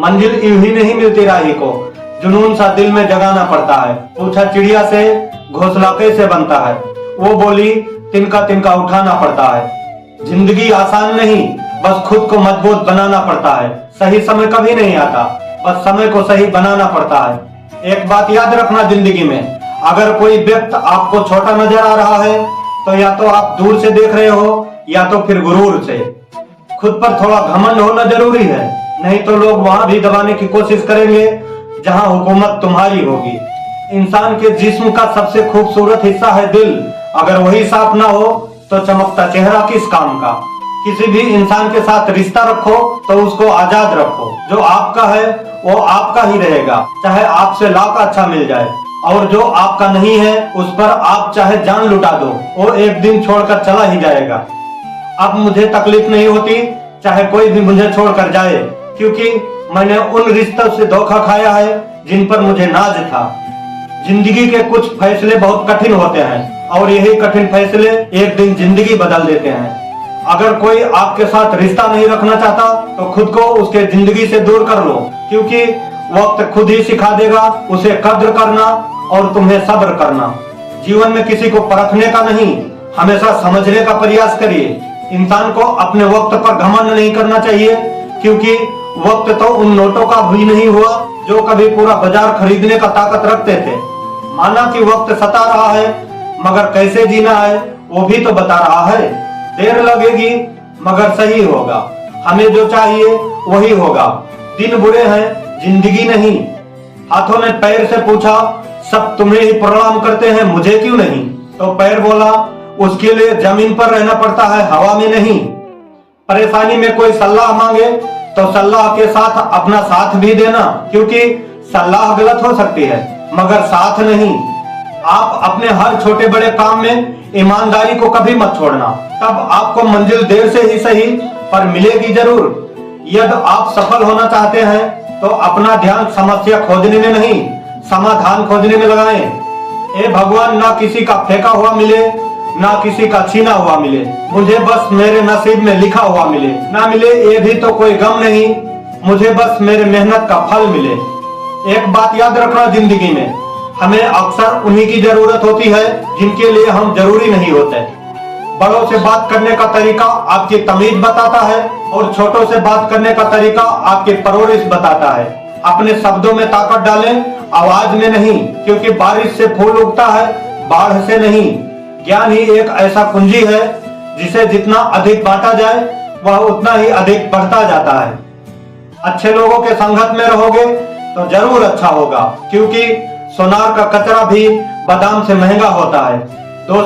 मंजिल यूं ही नहीं मिलती राही को, जुनून सा दिल में जगाना पड़ता है। पूछा चिड़िया से घोंसला कैसे बनता है, वो बोली तिनका तिनका उठाना पड़ता है। जिंदगी आसान नहीं, बस खुद को मजबूत बनाना पड़ता है। सही समय कभी नहीं आता, बस समय को सही बनाना पड़ता है। एक बात याद रखना जिंदगी में, अगर कोई व्यक्ति आपको छोटा नजर आ रहा है तो या तो आप दूर से देख रहे हो या तो फिर गुरूर से। खुद पर थोड़ा घमंड होना जरूरी है, नहीं तो लोग वहां भी दबाने की कोशिश करेंगे जहां हुकूमत तुम्हारी होगी। इंसान के जिस्म का सबसे खूबसूरत हिस्सा है दिल, अगर वही साफ ना हो तो चमकता चेहरा किस काम का। किसी भी इंसान के साथ रिश्ता रखो तो उसको आजाद रखो। जो आपका है वो आपका ही रहेगा, चाहे आपसे लाख अच्छा मिल जाए, और जो आपका नहीं है उस पर आप चाहे जान लुटा दो, वो एक दिन छोड़कर चला ही जाएगा। अब मुझे तकलीफ नहीं होती चाहे कोई भी मुझे छोड़कर जाए, क्योंकि मैंने उन रिश्तों से धोखा खाया है जिन पर मुझे नाज था। जिंदगी के कुछ फैसले बहुत कठिन होते हैं और यही कठिन फैसले एक दिन जिंदगी बदल देते हैं। अगर कोई आपके साथ रिश्ता नहीं रखना चाहता तो खुद को उसके जिंदगी से दूर कर लो, क्योंकि वक्त खुद ही सिखा देगा उसे कद्र करना और तुम्हें सब्र करना। जीवन में किसी को परखने का नहीं, हमेशा समझने का प्रयास करिए। इंसान को अपने वक्त पर घमंड नहीं करना चाहिए, क्योंकि वक्त तो उन नोटों का भी नहीं हुआ जो कभी पूरा बाजार खरीदने का ताकत रखते थे। माना कि वक्त सता रहा है, मगर कैसे जीना है वो भी तो बता रहा है। देर लगेगी मगर सही होगा, हमें जो चाहिए वही होगा। दिन बुरे हैं जिंदगी नहीं। हाथों ने पैर से पूछा, सब तुम्हें ही प्रणाम करते हैं, मुझे क्यों नहीं? तो पैर बोला, उसके लिए जमीन पर रहना पड़ता है, हवा में नहीं। परेशानी में कोई सलाह मांगे तो सलाह के साथ अपना साथ भी देना, क्योंकि सलाह गलत हो सकती है मगर साथ नहीं। आप अपने हर छोटे बड़े काम में ईमानदारी को कभी मत छोड़ना, तब आपको मंजिल देर से ही सही पर मिलेगी जरूर। यदि आप सफल होना चाहते हैं तो अपना ध्यान समस्या खोजने में नहीं, समाधान खोजने में लगाएं। ए भगवान, ना किसी का फेंका हुआ मिले ना किसी का छीना हुआ मिले, मुझे बस मेरे नसीब में लिखा हुआ मिले। ना मिले ये भी तो कोई गम नहीं, मुझे बस मेरे मेहनत का फल मिले। एक बात याद रखना जिंदगी में, हमें अक्सर उन्हीं की जरूरत होती है जिनके लिए हम जरूरी नहीं होते। बड़ों से बात करने का तरीका आपकी तमीज बताता है और छोटों से बात करने का तरीका आपकी परवरिश बताता है। अपने शब्दों में ताकत डालें, आवाज में नहीं, क्योंकि बारिश से फूल उगता है, बाढ़ से नहीं। ज्ञान ही एक ऐसा कुंजी है जिसे जितना अधिक बांटा जाए वह उतना ही अधिक बढ़ता जाता है। अच्छे लोगों के संगत में रहोगे तो जरूर अच्छा होगा, क्योंकि सोनार का कचरा भी बादाम से महंगा होता है।